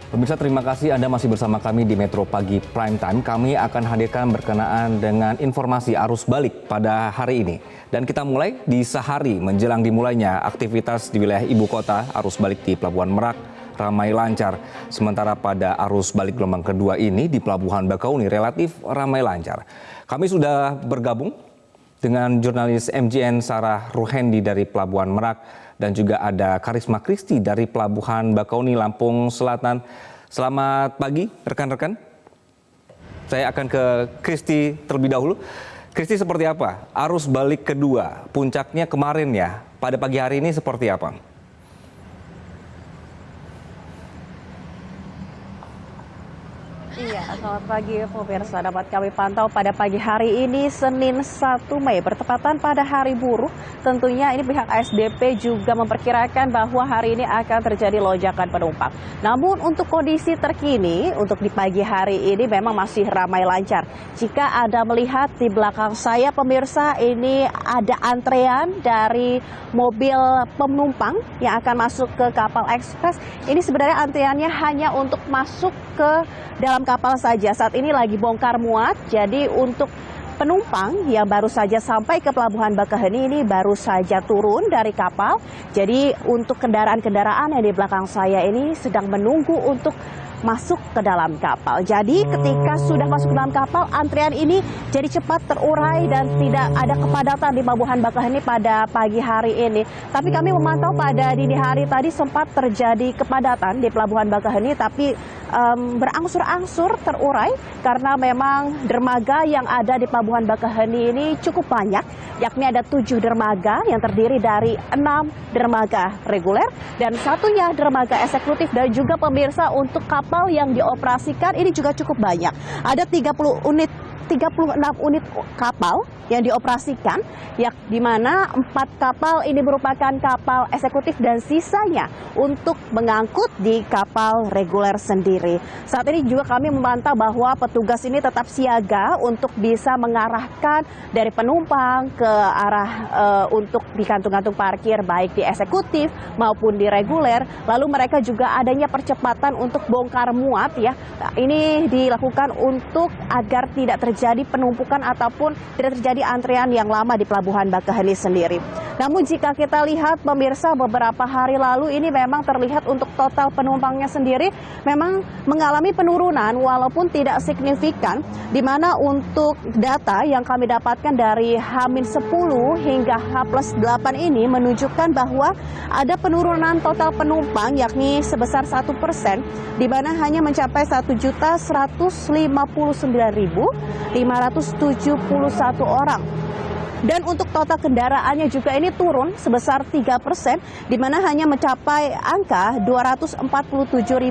Pemirsa, terima kasih Anda masih bersama kami di Metro Pagi Prime Time. Kami akan hadirkan berkenaan dengan informasi arus balik pada hari ini. Dan kita mulai di sehari menjelang dimulainya aktivitas di wilayah ibu kota. Arus balik di Pelabuhan Merak ramai lancar. Sementara pada arus balik gelombang kedua ini di Pelabuhan Bakauni relatif ramai lancar. Kami sudah bergabung dengan jurnalis MJN Sarah Ruhendi dari Pelabuhan Merak dan juga ada Karisma Kristi dari Pelabuhan Bakauni, Lampung Selatan. Selamat pagi rekan-rekan. Saya akan ke Kristi terlebih dahulu. Kristi, seperti apa arus balik kedua? Puncaknya kemarin ya. Pada pagi hari ini seperti apa? Iya, selamat pagi pemirsa. Dapat kami pantau pada pagi hari ini Senin 1 Mei bertepatan pada Hari Buruh. Tentunya ini pihak ASDP juga memperkirakan bahwa hari ini akan terjadi lonjakan penumpang. Namun untuk kondisi terkini untuk di pagi hari ini memang masih ramai lancar. Jika Anda melihat di belakang saya pemirsa, ini ada antrean dari mobil penumpang yang akan masuk ke kapal ekspres. Ini sebenarnya antreannya hanya untuk masuk ke dalam kapal saja. Saat ini lagi bongkar muat, jadi untuk penumpang yang baru saja sampai ke Pelabuhan Bakaheni ini baru saja turun dari kapal. Jadi untuk kendaraan-kendaraan yang di belakang saya ini sedang menunggu untuk masuk ke dalam kapal. Jadi ketika sudah masuk ke dalam kapal, antrian ini jadi cepat terurai dan tidak ada kepadatan di Pelabuhan Bakaheni pada pagi hari ini. Tapi kami memantau pada dini hari tadi sempat terjadi kepadatan di Pelabuhan Bakaheni, tapi berangsur-angsur terurai karena memang dermaga yang ada di Pelabuhan Bakaheni ini cukup banyak, yakni ada 7 dermaga yang terdiri dari 6 dermaga reguler dan satunya dermaga eksekutif. Dan juga pemirsa, untuk kapal yang dioperasikan ini juga cukup banyak. Ada 36 unit kapal yang dioperasikan, di mana 4 kapal ini merupakan kapal eksekutif dan sisanya untuk mengangkut di kapal reguler sendiri. Saat ini juga kami memantau bahwa petugas ini tetap siaga untuk bisa mengarahkan dari penumpang ke arah untuk di kantung-kantung parkir baik di eksekutif maupun di reguler. Lalu mereka juga adanya percepatan untuk bongkar muat ya. Ini dilakukan untuk agar tidak terjadi penumpukan ataupun tidak terjadi antrean yang lama di Pelabuhan Bakaheni sendiri. Namun jika kita lihat pemirsa, beberapa hari lalu ini memang terlihat untuk total penumpangnya sendiri memang mengalami penurunan walaupun tidak signifikan, di mana untuk data yang kami dapatkan dari H-10 hingga H+8 ini menunjukkan bahwa ada penurunan total penumpang yakni sebesar 1%, di mana hanya mencapai 1.159.571 orang. Dan untuk total kendaraannya juga ini turun sebesar 3%, di mana hanya mencapai angka 247.010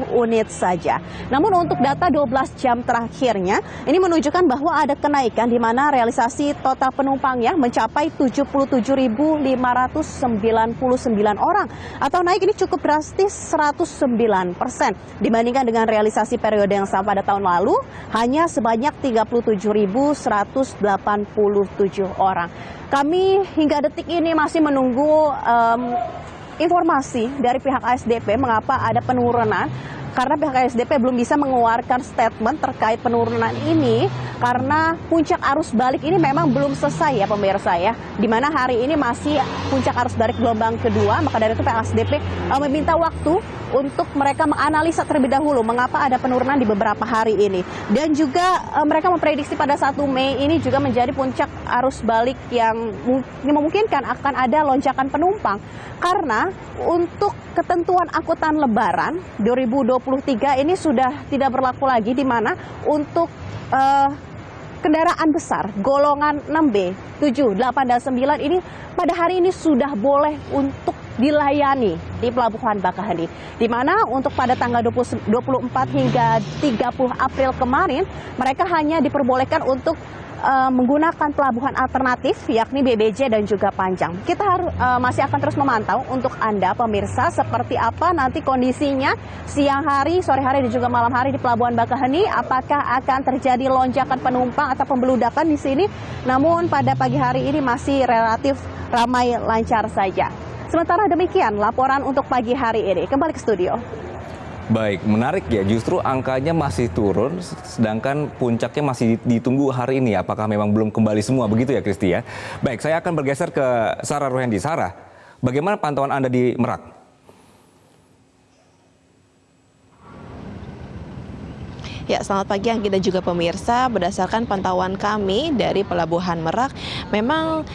unit saja. Namun untuk data 12 jam terakhirnya, ini menunjukkan bahwa ada kenaikan di mana realisasi total penumpangnya mencapai 77.599 orang, atau naik ini cukup drastis 109% dibandingkan dengan realisasi periode yang sama pada tahun lalu, hanya sebanyak 37.187 orang. Kami hingga detik ini masih menunggu informasi dari pihak ASDP mengapa ada penurunan, karena pihak ASDP belum bisa mengeluarkan statement terkait penurunan ini karena puncak arus balik ini memang belum selesai ya pemirsa ya, di mana hari ini masih puncak arus balik gelombang kedua. Maka dari itu pihak ASDP meminta waktu untuk mereka menganalisa terlebih dahulu mengapa ada penurunan di beberapa hari ini. Dan juga mereka memprediksi pada 1 Mei ini juga menjadi puncak arus balik yang memungkinkan akan ada lonjakan penumpang, karena untuk ketentuan angkutan lebaran 2023 ini sudah tidak berlaku lagi, di mana untuk kendaraan besar golongan 6B, 7, 8, dan 9 ini pada hari ini sudah boleh untuk dilayani di Pelabuhan Bakaheni, di mana untuk pada tanggal 24 hingga 30 April kemarin mereka hanya diperbolehkan untuk menggunakan pelabuhan alternatif yakni BBJ dan juga Panjang. Kita masih akan terus memantau untuk Anda pemirsa seperti apa nanti kondisinya siang hari, sore hari dan juga malam hari di Pelabuhan Bakaheni. Apakah akan terjadi lonjakan penumpang atau pembeludakan di sini? Namun pada pagi hari ini masih relatif ramai lancar saja. Sementara demikian laporan untuk pagi hari ini. Kembali ke studio. Baik, menarik ya. Justru angkanya masih turun, sedangkan puncaknya masih ditunggu hari ini. Apakah memang belum kembali semua begitu ya, Kristi ya? Baik, saya akan bergeser ke Sarah Ruhendi. Sarah, bagaimana pantauan Anda di Merak? Ya, selamat pagi Anggi dan juga pemirsa. Berdasarkan pantauan kami dari Pelabuhan Merak, memang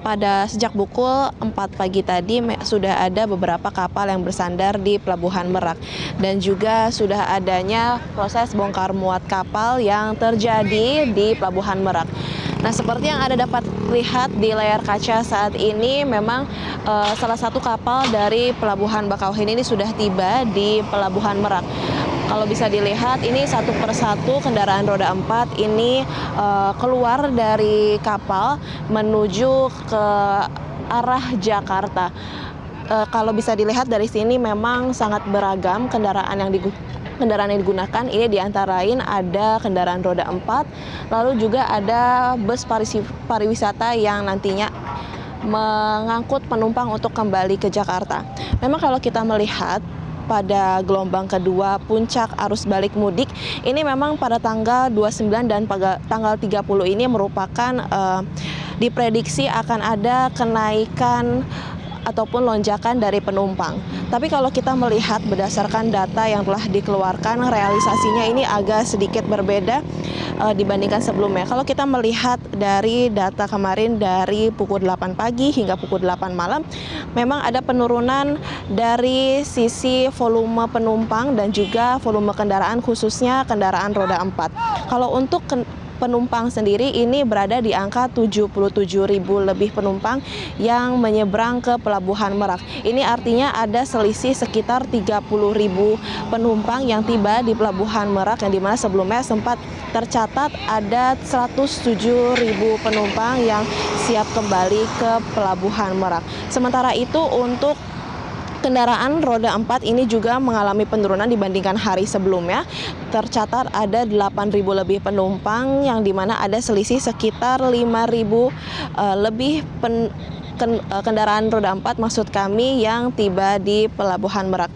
pada sejak pukul 4 pagi tadi sudah ada beberapa kapal yang bersandar di Pelabuhan Merak. Dan juga sudah adanya proses bongkar muat kapal yang terjadi di Pelabuhan Merak. Nah, seperti yang Anda dapat lihat di layar kaca saat ini, memang salah satu kapal dari Pelabuhan Bakauheni ini sudah tiba di Pelabuhan Merak. Kalau bisa dilihat, ini satu persatu kendaraan roda 4 ini keluar dari kapal menuju ke arah Jakarta. Kalau bisa dilihat dari sini memang sangat beragam kendaraan yang digunakan. Ini diantarain ada kendaraan roda 4, lalu juga ada bus pariwisata yang nantinya mengangkut penumpang untuk kembali ke Jakarta. Memang kalau kita melihat pada gelombang kedua puncak arus balik mudik, ini memang pada tanggal 29 dan tanggal 30 ini merupakan diprediksi akan ada kenaikan ataupun lonjakan dari penumpang. Tapi kalau kita melihat berdasarkan data yang telah dikeluarkan, realisasinya ini agak sedikit berbeda dibandingkan sebelumnya. Kalau kita melihat dari data kemarin dari pukul 8 pagi hingga pukul 8 malam, memang ada penurunan dari sisi volume penumpang dan juga volume kendaraan, khususnya kendaraan roda 4. Kalau untuk penumpang sendiri ini berada di angka 77.000 lebih penumpang yang menyeberang ke Pelabuhan Merak. Ini artinya ada selisih sekitar 30.000 penumpang yang tiba di Pelabuhan Merak, yang dimana sebelumnya sempat tercatat ada 107.000 penumpang yang siap kembali ke Pelabuhan Merak. Sementara itu untuk kendaraan roda 4 ini juga mengalami penurunan dibandingkan hari sebelumnya. Tercatat ada 8.000 lebih penumpang, yang dimana ada selisih sekitar 5.000 lebih kendaraan roda 4 maksud kami yang tiba di Pelabuhan Merak.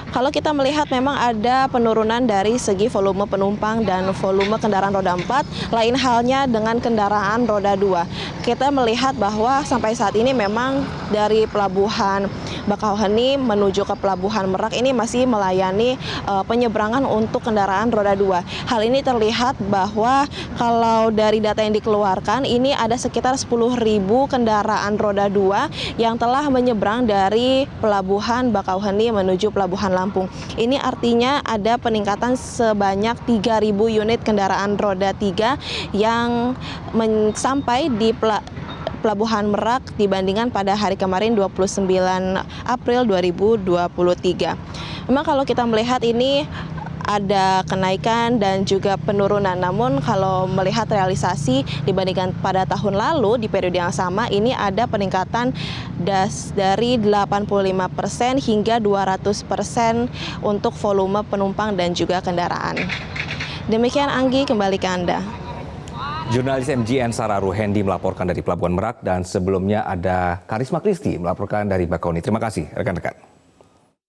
Kalau kita melihat memang ada penurunan dari segi volume penumpang dan volume kendaraan roda 4, lain halnya dengan kendaraan roda 2. Kita melihat bahwa sampai saat ini memang dari Pelabuhan Bakauheni menuju ke Pelabuhan Merak ini masih melayani penyeberangan untuk kendaraan roda 2. Hal ini terlihat bahwa kalau dari data yang dikeluarkan, ini ada sekitar 10.000 kendaraan roda 2 yang telah menyeberang dari Pelabuhan Bakauheni menuju Pelabuhan Lampung. Ini artinya ada peningkatan sebanyak 3.000 unit kendaraan roda 3 yang sampai di Pelabuhan Merak dibandingkan pada hari kemarin 29 April 2023. Memang kalau kita melihat ini ada kenaikan dan juga penurunan. Namun kalau melihat realisasi dibandingkan pada tahun lalu di periode yang sama, ini ada peningkatan dari 85% hingga 200% untuk volume penumpang dan juga kendaraan. Demikian Anggi, kembali ke Anda. Jurnalis MGN Sarah Ruhendi melaporkan dari Pelabuhan Merak, dan sebelumnya ada Karisma Kristi melaporkan dari Bakauheni. Terima kasih rekan-rekan.